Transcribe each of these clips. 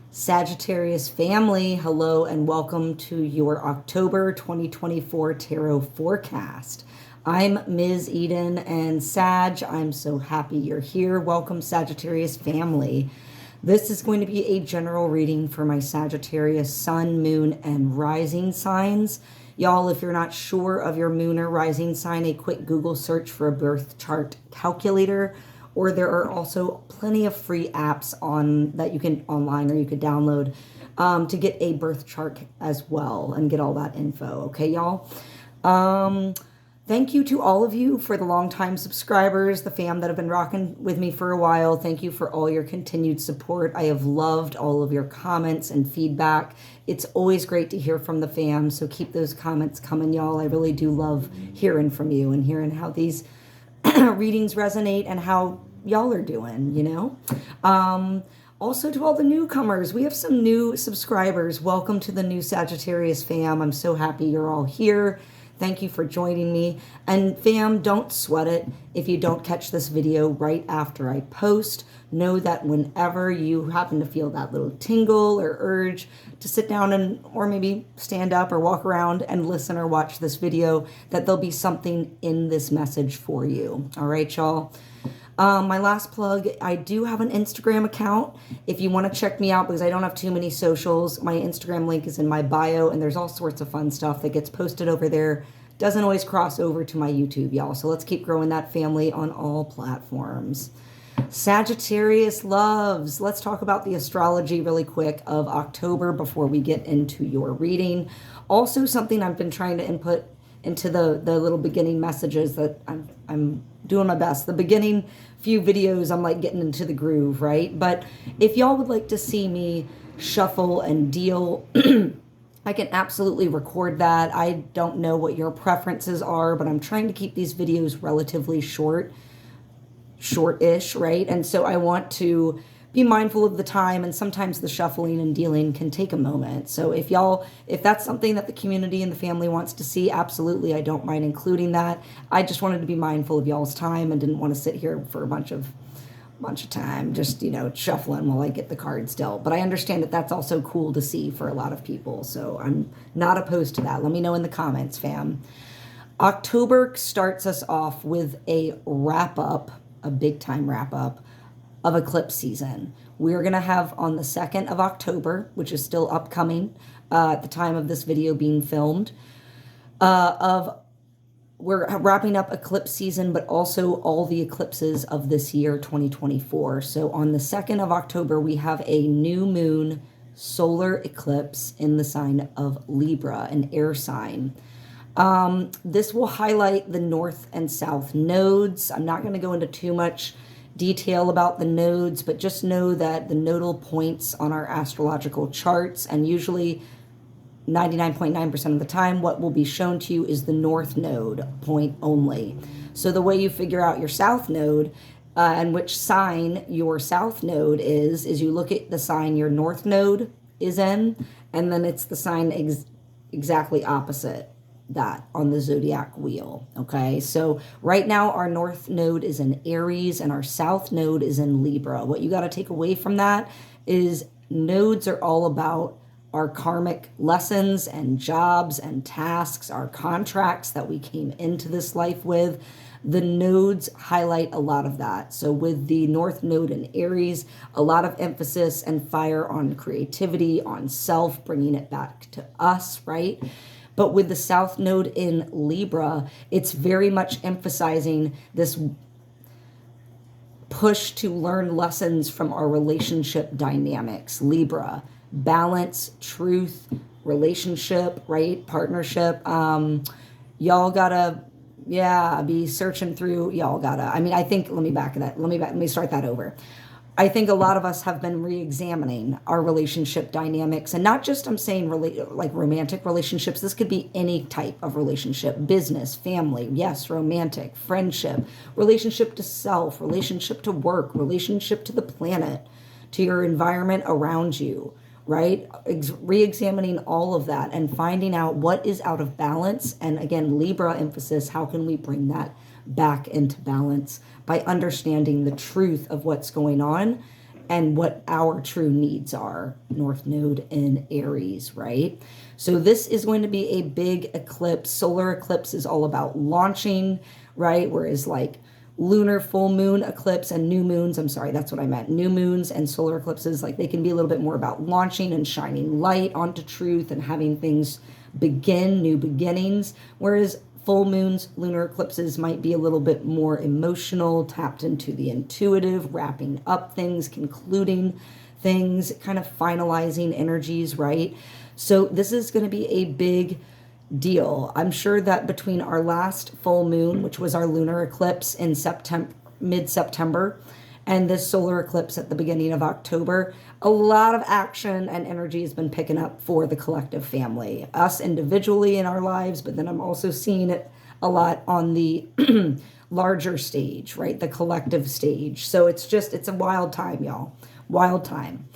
Sagittarius family, hello and welcome to your October 2024 tarot forecast. I'm Ms. Eden and Sag, I'm so happy you're here. Welcome, Sagittarius family. This is going to be a general reading for my Sagittarius sun, moon, and rising signs. Y'all, if you're not sure of your moon or rising sign, a quick Google search for a birth chart calculator, or there are also plenty of free apps on that you can online or you could download to get a birth chart as well and get all that info. Okay, y'all. Thank you to all of you for the longtime subscribers, the fam that have been rocking with me for a while. Thank you for all your continued support. I have loved all of your comments and feedback. It's always great to hear from the fam, so keep those comments coming, y'all. I really do love hearing from you and hearing how these readings resonate and how y'all are doing, you know. Also to all the newcomers, we have some new subscribers. Welcome to the new Sagittarius fam. I'm so happy you're all here. Thank you for joining me. And fam, don't sweat it if you don't catch this video right after I post. Know that whenever you happen to feel that little tingle or urge to sit down and or maybe stand up or walk around and listen or watch this video, that there'll be something in this message for you. All right, y'all. My last plug, I do have an Instagram account if you want to check me out because I don't have too many socials. My Instagram link is in my bio and there's all sorts of fun stuff that gets posted over there. Doesn't always cross over to my YouTube, y'all. So let's keep growing that family on all platforms. Sagittarius loves. Let's talk about the astrology really quick of October before we get into your reading. Also something I've been trying to input into the little beginning messages that I'm doing my best. The beginning few videos, I'm like getting into the groove, right? But if y'all would like to see me shuffle and deal, I can absolutely record that. I don't know what your preferences are, but I'm trying to keep these videos relatively short-ish, right? And so I want to be mindful of the time, and sometimes the shuffling and dealing can take a moment. So if that's something that the community and the family wants to see, absolutely, I don't mind including that. I just wanted to be mindful of y'all's time and didn't want to sit here for a bunch of time just, you know, shuffling while I get the cards dealt. But I understand that that's also cool to see for a lot of people, so I'm not opposed to that. Let me know in the comments, fam. October starts us off with a wrap-up, a big-time wrap-up of eclipse season. We're going to have on the 2nd of October, which is still upcoming at the time of this video being filmed, we're wrapping up eclipse season, but also all the eclipses of this year, 2024. So on the 2nd of October, we have a new moon solar eclipse in the sign of Libra, an air sign. This will highlight the north and south nodes. I'm not going to go into too much detail about the nodes, but just know that the nodal points on our astrological charts, and usually 99.9% of the time, what will be shown to you is the north node point only. So the way you figure out your south node and which sign your south node is you look at the sign your north node is in, and then it's the sign exactly opposite that on the zodiac wheel. Okay, so right now our north node is in Aries and our south node is in Libra. What you got to take away from that is nodes are all about our karmic lessons and jobs and tasks, our contracts that we came into this life with. The nodes highlight a lot of that. So with the north node in Aries, a lot of emphasis and fire on creativity, on self, bringing it back to us, right? But with the south node in Libra, it's very much emphasizing this push to learn lessons from our relationship dynamics. Libra, balance, truth, relationship, right? Partnership. Y'all gotta, be searching through. Y'all gotta, I think, let me start that over. I think a lot of us have been re-examining our relationship dynamics, and not just, I'm saying like romantic relationships. This could be any type of relationship, business, family, yes, romantic, friendship, relationship to self, relationship to work, relationship to the planet, to your environment around you, right? Re-examining all of that and finding out what is out of balance. And again, Libra emphasis, how can we bring that back into balance by understanding the truth of what's going on and what our true needs are. North Node in Aries, right? So this is going to be a big eclipse. Solar eclipse is all about launching, right? Whereas like lunar full moon eclipse and new moons, I'm sorry, that's what I meant. New moons and solar eclipses, like they can be a little bit more about launching and shining light onto truth and having things begin, new beginnings. Whereas full moons, lunar eclipses might be a little bit more emotional, tapped into the intuitive, wrapping up things, concluding things, kind of finalizing energies, right? So this is going to be a big deal. I'm sure that between our last full moon, which was our lunar eclipse in September, mid-September, and this solar eclipse at the beginning of October, a lot of action and energy has been picking up for the collective family, us individually in our lives, but then I'm also seeing it a lot on the larger stage, right? The collective stage. So it's a wild time, y'all. Wild time.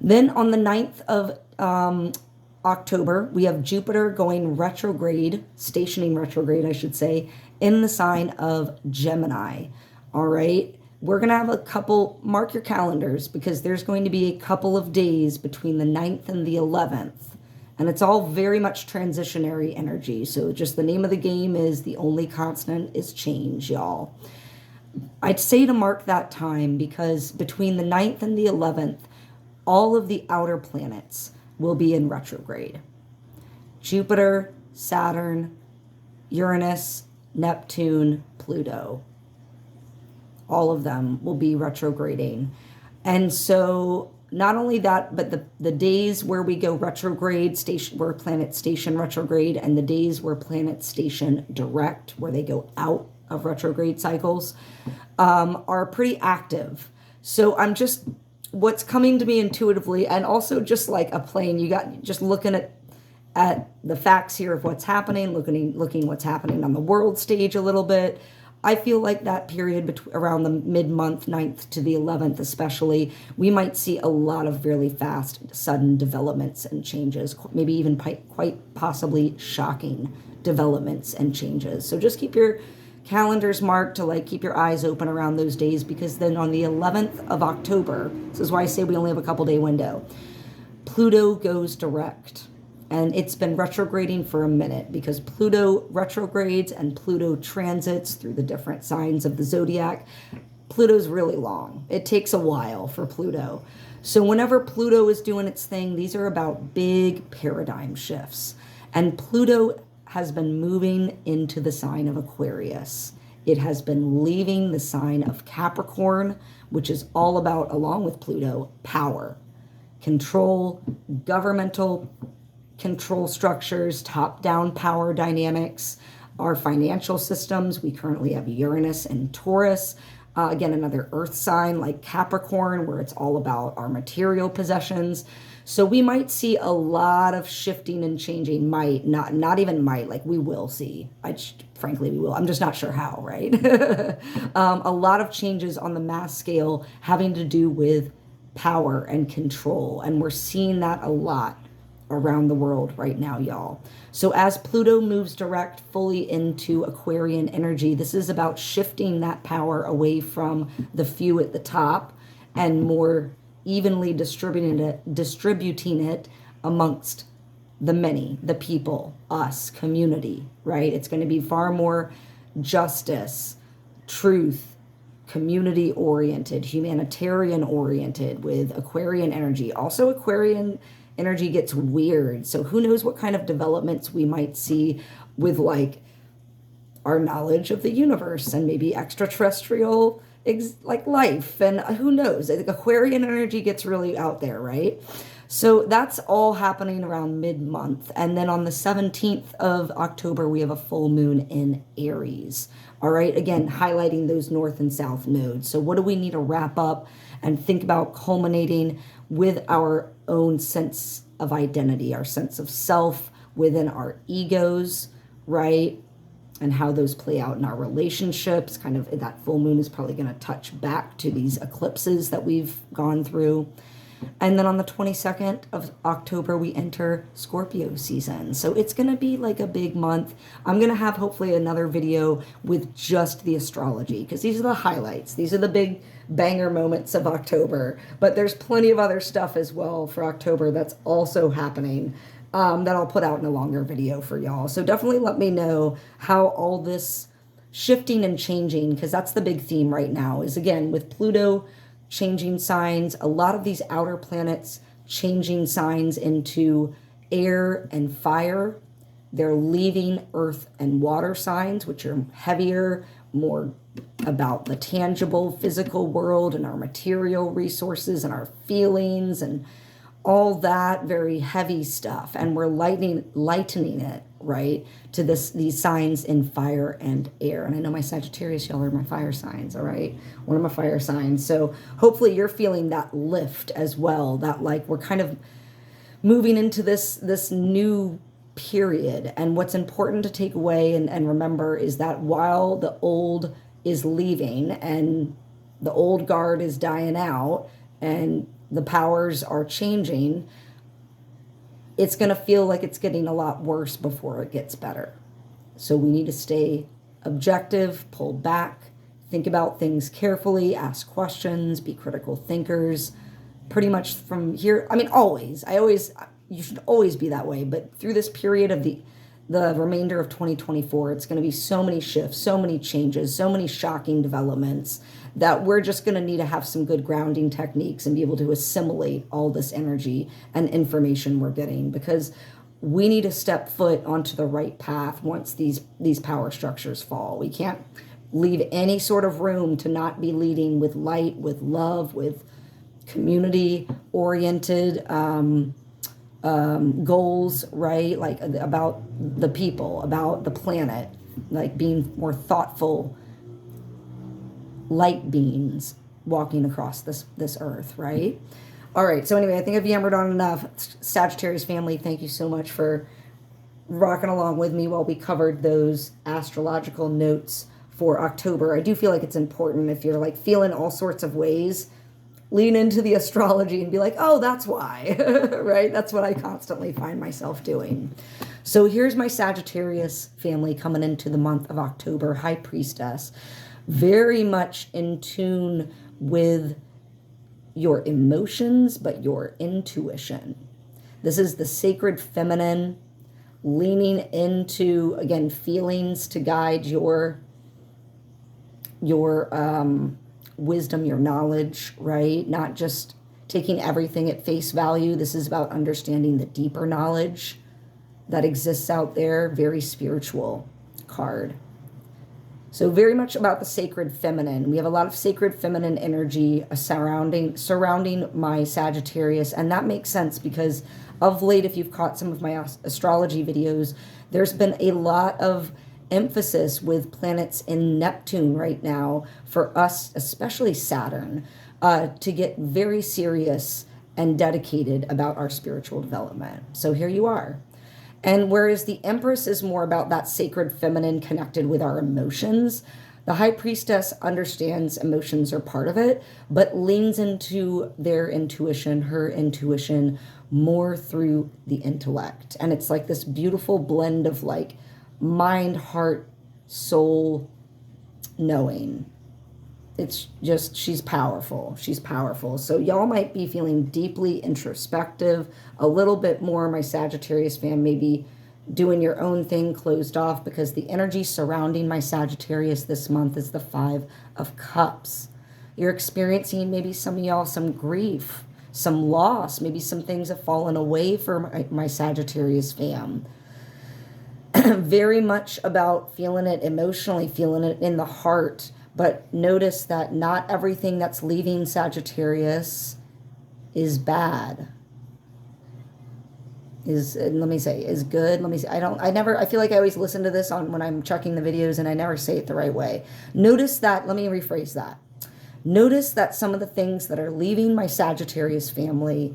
Then on the 9th of October, we have Jupiter going retrograde, stationing retrograde, I should say, in the sign of Gemini. All right. We're going to have a couple, mark your calendars, because there's going to be a couple of days between the 9th and the 11th. And it's all very much transitionary energy. So just the name of the game is the only constant is change, y'all. I'd say to mark that time because between the 9th and the 11th, all of the outer planets will be in retrograde. Jupiter, Saturn, Uranus, Neptune, Pluto. All of them will be retrograding. And so not only that, but the days where we go retrograde, where planets station retrograde, and the days where planets station direct, where they go out of retrograde cycles, are pretty active. So what's coming to me intuitively, and also just like a plane, you got just looking at the facts here of what's happening, looking what's happening on the world stage a little bit. I feel like that period around the mid-month, 9th to the 11th especially, we might see a lot of really fast, sudden developments and changes, maybe even quite possibly shocking developments and changes. So just keep your calendars marked to keep your eyes open around those days, because then on the 11th of October, this is why I say we only have a couple day window, Pluto goes direct. And it's been retrograding for a minute because Pluto retrogrades and Pluto transits through the different signs of the zodiac. Pluto's really long. It takes a while for Pluto. So whenever Pluto is doing its thing, these are about big paradigm shifts. And Pluto has been moving into the sign of Aquarius. It has been leaving the sign of Capricorn, which is all about, along with Pluto, power, control, governmental control structures, top-down power dynamics, our financial systems. We currently have Uranus and Taurus. Again, another earth sign like Capricorn, where it's all about our material possessions. So we might see a lot of shifting and changing. Not even might, we will see. Frankly, we will. I'm just not sure how, right? A lot of changes on the mass scale having to do with power and control. And we're seeing that a lot around the world right now, y'all. So as Pluto moves direct fully into Aquarian energy, this is about shifting that power away from the few at the top and more evenly distributing it amongst the many, the people, us, community, right? It's going to be far more justice, truth, community oriented, humanitarian oriented with Aquarian energy. Also Aquarian energy gets weird. So who knows what kind of developments we might see with our knowledge of the universe and maybe extraterrestrial life, and who knows. I think Aquarian energy gets really out there, right? So that's all happening around mid-month. And then on the 17th of October, we have a full moon in Aries. All right, again, highlighting those north and south nodes. So what do we need to wrap up and think about culminating with our own sense of identity, our sense of self within our egos, right? And how those play out in our relationships. Kind of that full moon is probably going to touch back to these eclipses that we've gone through. And then on the 22nd of October, we enter Scorpio season. So it's going to be like a big month. I'm going to have hopefully another video with just the astrology, because these are the highlights. These are the big banger moments of October. But there's plenty of other stuff as well for October that's also happening that I'll put out in a longer video for y'all. So definitely let me know how all this shifting and changing, because that's the big theme right now, is again with Pluto changing signs, a lot of these outer planets changing signs into air and fire. They're leaving earth and water signs, which are heavier, more about the tangible physical world and our material resources and our feelings and all that very heavy stuff. And we're lightening it, right, to these signs in fire and air. And I know my Sagittarius, y'all are my fire signs, all right? One of my fire signs. So hopefully you're feeling that lift as well, that like we're kind of moving into this new period. And what's important to take away and remember is that while the old is leaving and the old guard is dying out and the powers are changing, it's going to feel like it's getting a lot worse before it gets better. So we need to stay objective, pull back, think about things carefully, ask questions, be critical thinkers. Pretty much from here, I mean, you should always be that way, but through this period of the remainder of 2024, it's going to be so many shifts, so many changes, so many shocking developments that we're just going to need to have some good grounding techniques and be able to assimilate all this energy and information we're getting, because we need to step foot onto the right path once these power structures fall. We can't leave any sort of room to not be leading with light, with love, with community-oriented goals, right? Like about the people, about the planet, like being more thoughtful light beings walking across this earth, right? All right, so anyway, I think I've yammered on enough. Sagittarius family, thank you so much for rocking along with me while we covered those astrological notes for October. I do feel like it's important, if you're like feeling all sorts of ways, lean into the astrology and be like, oh, that's why, right? That's what I constantly find myself doing. So here's my Sagittarius family coming into the month of October, High Priestess. Very much in tune with your emotions, but your intuition. This is the sacred feminine, leaning into, again, feelings to guide your wisdom, your knowledge, right? Not just taking everything at face value. This is about understanding the deeper knowledge that exists out there. Very spiritual card. So very much about the sacred feminine. We have a lot of sacred feminine energy surrounding my Sagittarius. And that makes sense because of late, if you've caught some of my astrology videos, there's been a lot of emphasis with planets in Neptune right now for us, especially Saturn, to get very serious and dedicated about our spiritual development. So here you are. And whereas the Empress is more about that sacred feminine connected with our emotions, the High Priestess understands emotions are part of it, but leans into their intuition, her intuition, more through the intellect. And it's like this beautiful blend of like mind, heart, soul, knowing. It's just, she's powerful. She's powerful. So y'all might be feeling deeply introspective, a little bit more, my Sagittarius fam, maybe doing your own thing, closed off, because the energy surrounding my Sagittarius this month is the 5 of Cups. You're experiencing maybe some of y'all some grief, some loss, maybe some things have fallen away for my Sagittarius fam. Very much about feeling it emotionally, feeling it in the heart. But notice that not everything that's leaving Sagittarius is bad. Is good. I feel like I always listen to this when I'm checking the videos and I never say it the right way. Notice that, let me rephrase that. Notice that some of the things that are leaving my Sagittarius family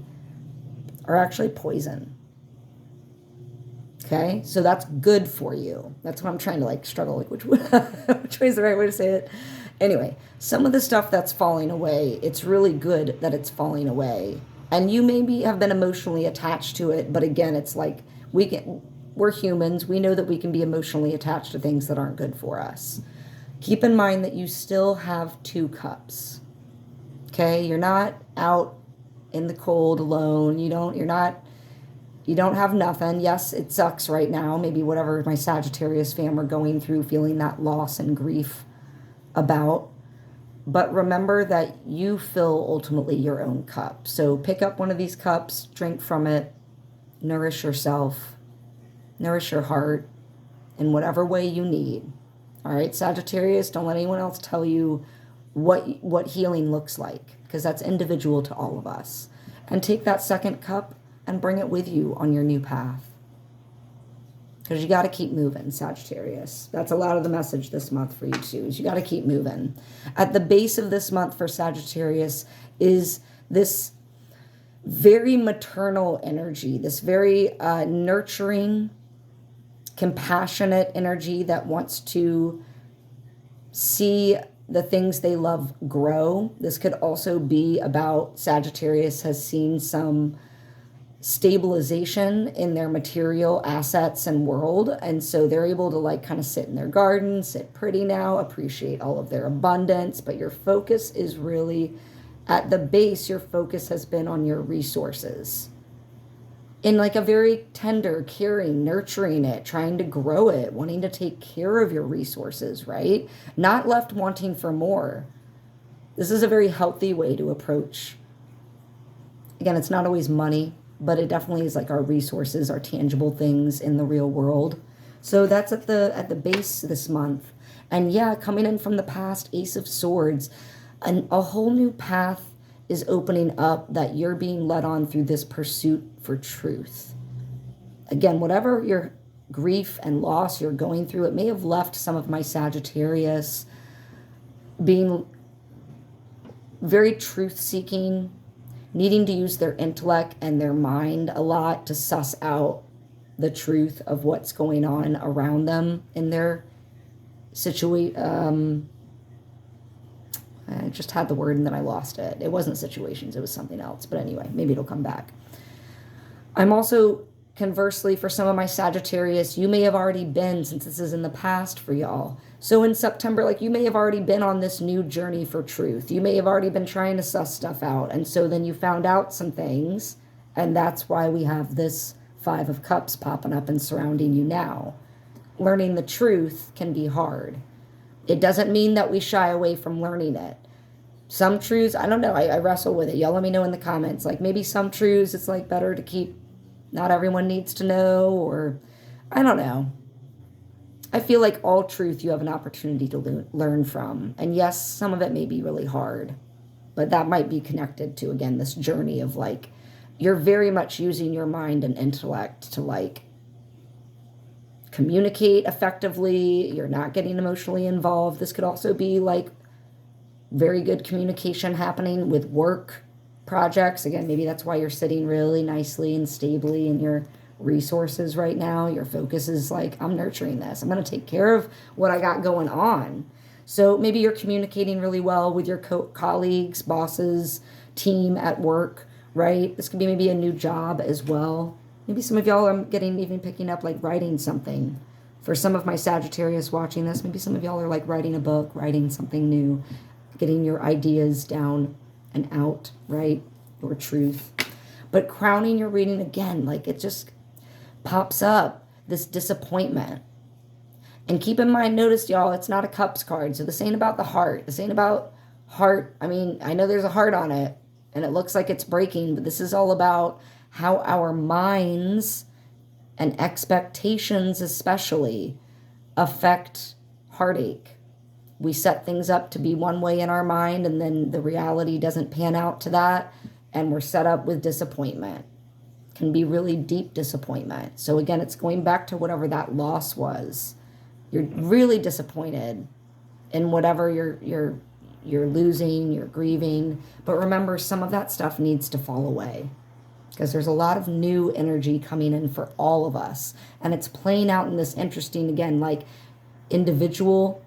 are actually poison. Okay, so that's good for you. That's what I'm trying to struggle, which way is the right way to say it? Anyway, some of the stuff that's falling away, it's really good that it's falling away. And you maybe have been emotionally attached to it, but again, it's like we're humans. We know that we can be emotionally attached to things that aren't good for us. Keep in mind that you still have 2 cups. Okay? You're not out in the cold alone. You don't have nothing. Yes, it sucks right now. Maybe whatever my Sagittarius fam are going through, feeling that loss and grief about. But remember that you fill ultimately your own cup. So pick up one of these cups, drink from it, nourish yourself, nourish your heart in whatever way you need. All right, Sagittarius, don't let anyone else tell you what healing looks like, because that's individual to all of us. And take that second cup and bring it with you on your new path. Because you got to keep moving, Sagittarius. That's a lot of the message this month for you too, is you got to keep moving. At the base of this month for Sagittarius is this very maternal energy, this very nurturing, compassionate energy that wants to see the things they love grow. This could also be about Sagittarius has seen some stabilization in their material assets and world, and so they're able to like kind of sit in their garden, sit pretty now, appreciate all of their abundance. But your focus is really at the base. Your focus has been on your resources in like a very tender, caring, nurturing it, trying to grow it, wanting to take care of your resources, right? Not left wanting for more. This is a very healthy way to approach. Again, it's not always money, but it definitely is like our resources, our tangible things in the real world. So that's at the base this month. And yeah, coming in from the past, Ace of Swords, and a whole new path is opening up that you're being led on through this pursuit for truth. Again, whatever your grief and loss you're going through, it may have left some of my Sagittarius being very truth-seeking, needing to use their intellect and their mind a lot to suss out the truth of what's going on around them in their situation. I just had the word and then I lost it. It wasn't situations, it was something else. But anyway, maybe it'll come back. I'm also, conversely, for some of my Sagittarius, you may have already been, since this is in the past for y'all. So in September, like you may have already been on this new journey for truth. You may have already been trying to suss stuff out. And so then you found out some things. And that's why we have this 5 of Cups popping up and surrounding you now. Learning the truth can be hard. It doesn't mean that we shy away from learning it. Some truths, I don't know, I wrestle with it. Y'all let me know in the comments. Like maybe some truths it's like better to keep, not everyone needs to know, or I don't know. I feel like all truth you have an opportunity to learn from. And yes, some of it may be really hard, but that might be connected to, again, this journey of like, you're very much using your mind and intellect to like communicate effectively. You're not getting emotionally involved. This could also be like very good communication happening with work projects. Again, maybe that's why you're sitting really nicely and stably in your resources right now. Your focus is like, I'm nurturing this. I'm going to take care of what I got going on. So maybe you're communicating really well with your colleagues, bosses, team at work, right? This could be maybe a new job as well. Maybe some of y'all are even picking up like writing something. For some of my Sagittarius watching this, maybe some of y'all are like writing a book, writing something new, getting your ideas down and out, right? Your truth. But crowning your reading, again, like it just pops up, this disappointment. And keep in mind, notice y'all, it's not a Cups card. So this ain't about the heart. This ain't about heart. I mean, I know there's a heart on it and it looks like it's breaking, but this is all about how our minds and expectations especially affect heartache. We set things up to be one way in our mind, and then the reality doesn't pan out to that, and we're set up with disappointment. It can be really deep disappointment. So again, it's going back to whatever that loss was. You're really disappointed in whatever you're losing, you're grieving. But remember, some of that stuff needs to fall away, because there's a lot of new energy coming in for all of us. And it's playing out in this interesting, again, like individual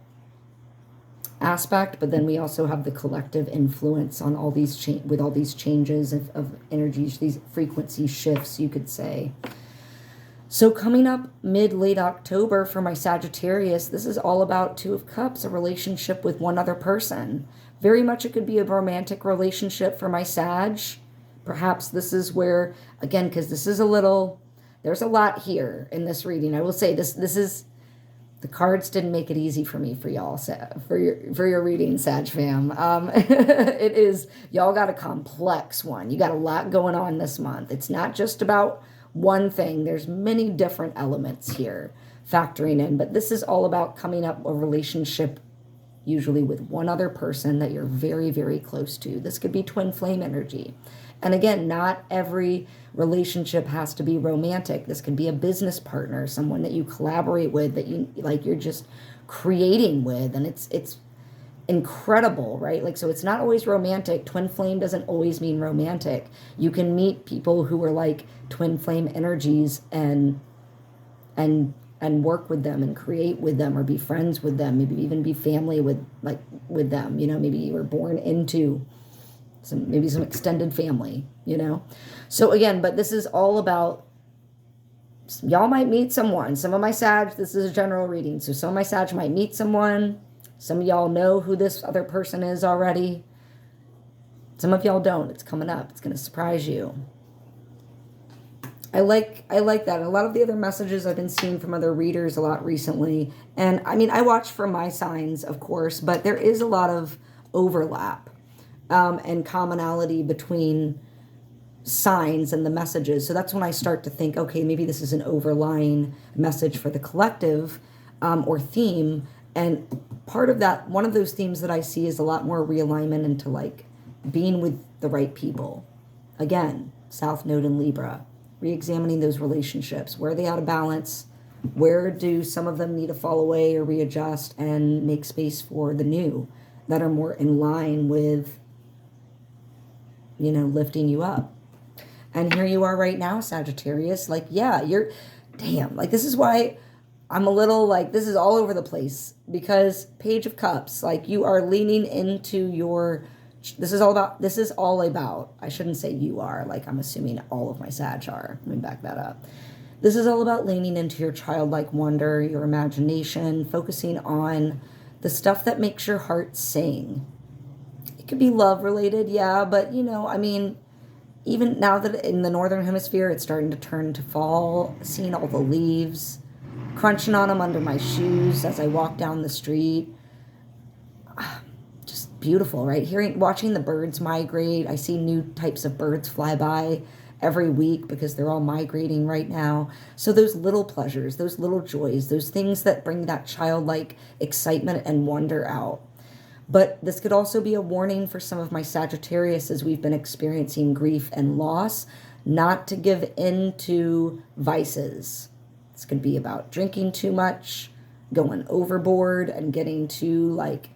aspect, but then we also have the collective influence on all these with all these changes of energies, these frequency shifts, you could say. So coming up late October for my Sagittarius, this is all about Two of Cups, a relationship with one other person. Very much it could be a romantic relationship for my Sag. Perhaps this is where, again, because this is there's a lot here in this reading. I will say this is, the cards didn't make it easy for me, for y'all, for your reading, Sag fam. It is, y'all got a complex one. You got a lot going on this month. It's not just about one thing. There's many different elements here factoring in, but this is all about coming up a relationship, usually with one other person that you're very, very close to. This could be twin flame energy. And again, not every relationship has to be romantic. This could be a business partner, someone that you collaborate with, that you like, you're just creating with, and it's incredible, right? Like, so it's not always romantic. Twin flame doesn't always mean romantic. You can meet people who are like twin flame energies and work with them and create with them, or be friends with them, maybe even be family with them. You know, maybe you were born into some extended family, you know? So again, but this is all about, y'all might meet someone. Some of my Sag, this is a general reading, so some of my Sag might meet someone. Some of y'all know who this other person is already. Some of y'all don't. It's coming up. It's going to surprise you. I like that. A lot of the other messages I've been seeing from other readers a lot recently. And I mean, I watch for my signs, of course, but there is a lot of overlap and commonality between signs and the messages. So that's when I start to think, okay, maybe this is an overlying message for the collective or theme. And part of that, one of those themes that I see is a lot more realignment into like being with the right people. Again, South Node in Libra, re-examining those relationships. Where are they out of balance? Where do some of them need to fall away or readjust, and make space for the new that are more in line with, you know, lifting you up? And here you are right now, Sagittarius. Like, yeah, like, this is why I'm a little like, this is all over the place, because Page of Cups, like, you are leaning into this is all about, I shouldn't say you are, like, I'm assuming all of my Sag are. Let me back that up. This is all about leaning into your childlike wonder, your imagination, focusing on the stuff that makes your heart sing. It could be love related, yeah, but you know, I mean, even now that in the Northern Hemisphere, it's starting to turn to fall, seeing all the leaves, crunching on them under my shoes as I walk down the street. Just beautiful, right? Watching the birds migrate. I see new types of birds fly by every week because they're all migrating right now. So those little pleasures, those little joys, those things that bring that childlike excitement and wonder out. But this could also be a warning for some of my Sagittarius, as we've been experiencing grief and loss, not to give in to vices. This could be about drinking too much, going overboard, and getting too, like,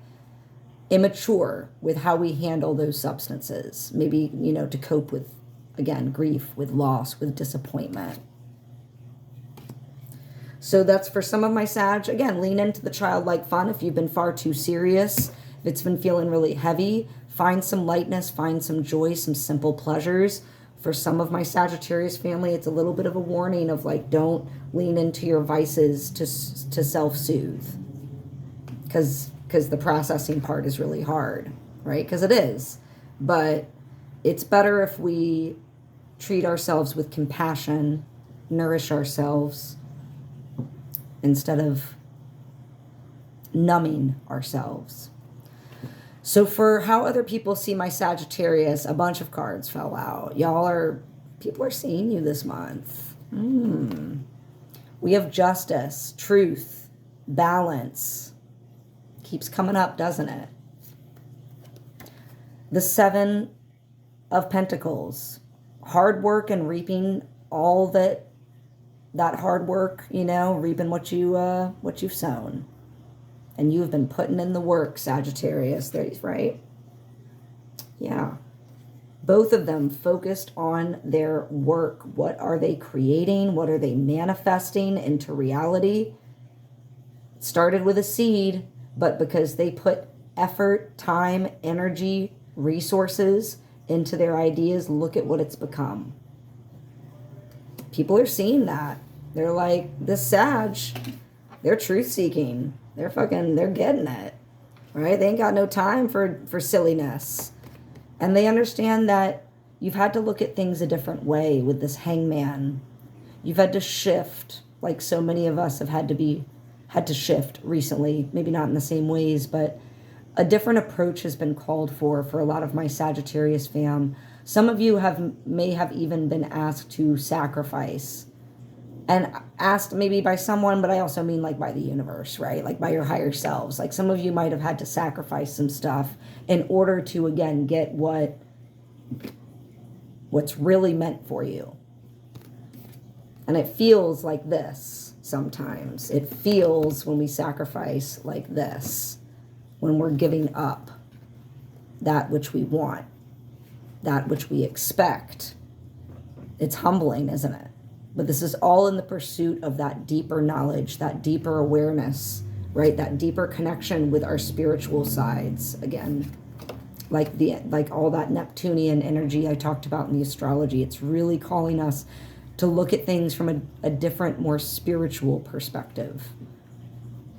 immature with how we handle those substances. Maybe, you know, to cope with, again, grief, with loss, with disappointment. So that's for some of my Sag. Again, lean into the childlike fun. If you've been far too serious, if it's been feeling really heavy, find some lightness, find some joy, some simple pleasures. For some of my Sagittarius family, it's a little bit of a warning of, like, don't lean into your vices to self-soothe. Because the processing part is really hard, right? Because it is. But it's better if we treat ourselves with compassion, nourish ourselves, instead of numbing ourselves. So for how other people see my Sagittarius, a bunch of cards fell out. People are seeing you this month. We have justice, truth, balance. Keeps coming up, doesn't it? The Seven of Pentacles. Hard work and reaping all that hard work, you know, reaping what you've sown. And you've been putting in the work, Sagittarius, right? Yeah. Both of them focused on their work. What are they creating? What are they manifesting into reality? Started with a seed, but because they put effort, time, energy, resources into their ideas, look at what it's become. People are seeing that. They're like, this Sag, they're truth seeking. They're getting it, right? They ain't got no time for silliness. And they understand that you've had to look at things a different way with this hangman. You've had to shift, like so many of us have had to shift recently, maybe not in the same ways, but a different approach has been called for a lot of my Sagittarius fam. Some of you may have even been asked to sacrifice, and asked maybe by someone, but I also mean like by the universe, right? Like by your higher selves. Like some of you might have had to sacrifice some stuff in order to, again, get what's really meant for you. And it feels like this sometimes. It feels when we sacrifice like this, when we're giving up that which we want, that which we expect. It's humbling, isn't it? But this is all in the pursuit of that deeper knowledge, that deeper awareness, right? That deeper connection with our spiritual sides. Again, like all that Neptunian energy I talked about in the astrology. It's really calling us to look at things from a different, more spiritual perspective.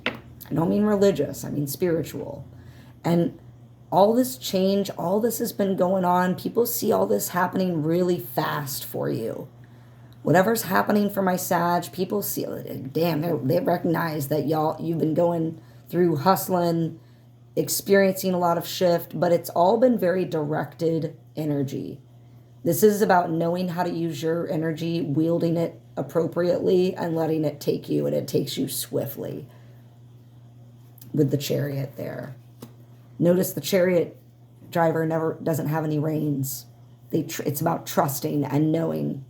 I don't mean religious, I mean spiritual. And all this change, all this has been going on. People see all this happening really fast for you. Whatever's happening for my Sag, people see it. Damn, they recognize that you've been going through hustling, experiencing a lot of shift, but it's all been very directed energy. This is about knowing how to use your energy, wielding it appropriately, and letting it take you, and it takes you swiftly. With the Chariot there. Notice the Chariot driver doesn't have any reins. It's about trusting and knowing.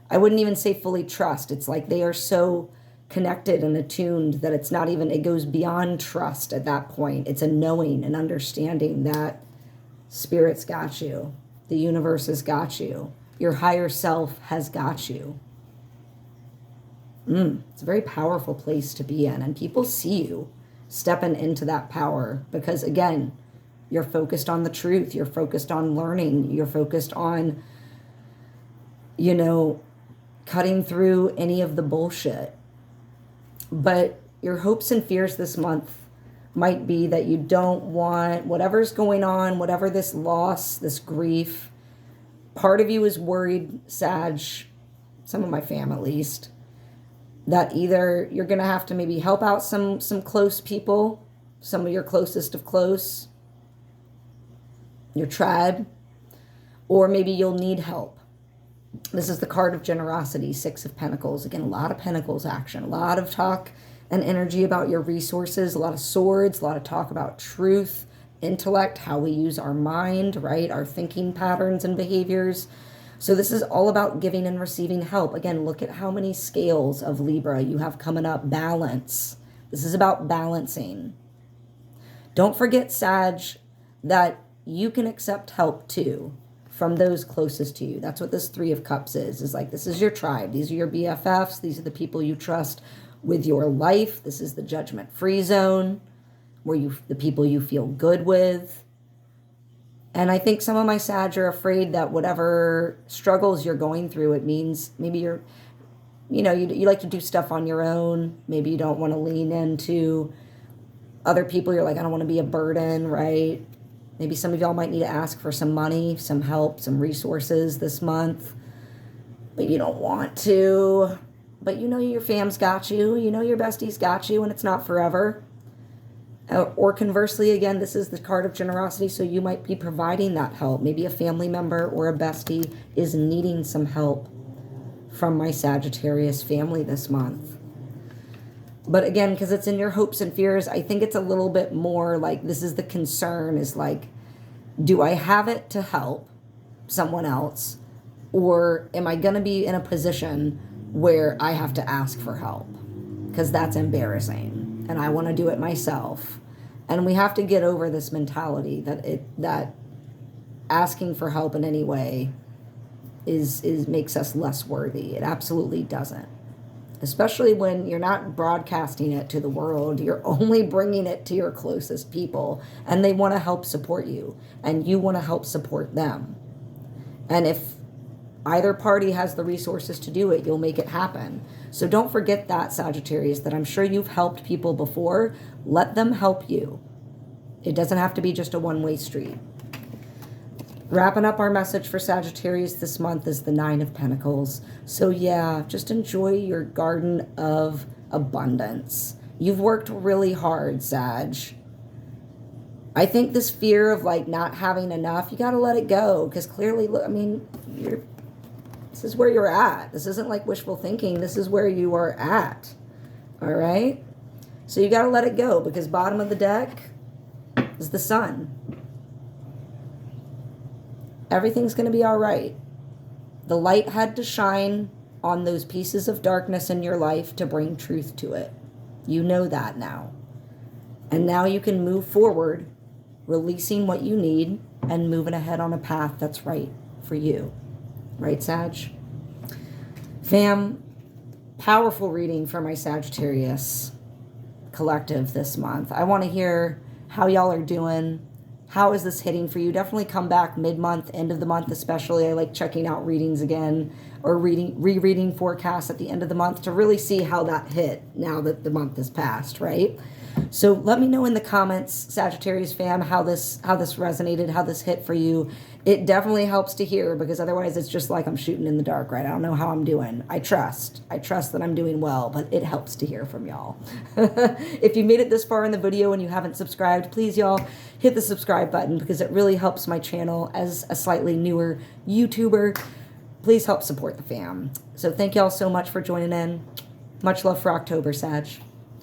I wouldn't even say fully trust. It's like they are so connected and attuned that it goes beyond trust at that point. It's a knowing and understanding that Spirit's got you. The universe has got you. Your higher self has got you. It's a very powerful place to be in. And people see you stepping into that power because, again, you're focused on the truth. You're focused on learning. You're focused on, cutting through any of the bullshit. But your hopes and fears this month might be that you don't want whatever's going on, whatever this loss, this grief. Part of you is worried, Sag, some of my fam at least, that either you're going to have to maybe help out some close people, some of your closest of close, your tribe, or maybe you'll need help. This is the card of generosity, Six of Pentacles. Again, a lot of Pentacles action, a lot of talk and energy about your resources, a lot of swords, a lot of talk about truth, intellect, how we use our mind, right? Our thinking patterns and behaviors. So this is all about giving and receiving help. Again, look at how many scales of Libra you have coming up. Balance. This is about balancing. Don't forget, Sag, that you can accept help too from those closest to you. That's what this Three of Cups is like, this is your tribe. These are your BFFs. These are the people you trust with your life. This is the judgment-free zone where the people you feel good with. And I think some of my Sag are afraid that whatever struggles you're going through, it means maybe you like to do stuff on your own. Maybe you don't want to lean into other people. You're like, I don't want to be a burden, right? Maybe some of y'all might need to ask for some money, some help, some resources this month. But you don't want to. But your fam's got you. Your bestie's got you, and it's not forever. Or conversely, again, this is the card of generosity, so you might be providing that help. Maybe a family member or a bestie is needing some help from my Sagittarius family this month. But again, because it's in your hopes and fears, I think it's a little bit more like this is the concern is like, do I have it to help someone else? Or am I going to be in a position where I have to ask for help? Because that's embarrassing. And I want to do it myself. And we have to get over this mentality that asking for help in any way is makes us less worthy. It absolutely doesn't. especially when you're not broadcasting it to the world. You're only bringing it to your closest people, and they want to help support you, and you want to help support them. And if either party has the resources to do it, you'll make it happen. So don't forget that, Sagittarius, that I'm sure you've helped people before. Let them help you. It doesn't have to be just a one-way street. Wrapping up our message for Sagittarius this month is the Nine of Pentacles. So yeah, just enjoy your garden of abundance. You've worked really hard, Sag. I think this fear of like not having enough, you got to let it go, because clearly, I mean, this is where you're at. This isn't like wishful thinking. This is where you are at. All right? So you got to let it go, because bottom of the deck is the Sun. Everything's going to be all right. The light had to shine on those pieces of darkness in your life to bring truth to it. You know that now. And now you can move forward, releasing what you need and moving ahead on a path that's right for you. Right, Sag? Fam, powerful reading for my Sagittarius collective this month. I want to hear how y'all are doing. How is this hitting for you? Definitely come back mid-month, end of the month especially. I like checking out readings again, or rereading forecasts at the end of the month to really see how that hit now that the month has passed, right? So let me know in the comments, Sagittarius fam, how this resonated, how this hit for you. It definitely helps to hear, because otherwise it's just like I'm shooting in the dark, right? I don't know how I'm doing. I trust that I'm doing well, but it helps to hear from y'all. If you made it this far in the video and you haven't subscribed, please y'all hit the subscribe button, because it really helps my channel as a slightly newer YouTuber. Please help support the fam. So thank y'all so much for joining in. Much love for October, Sag.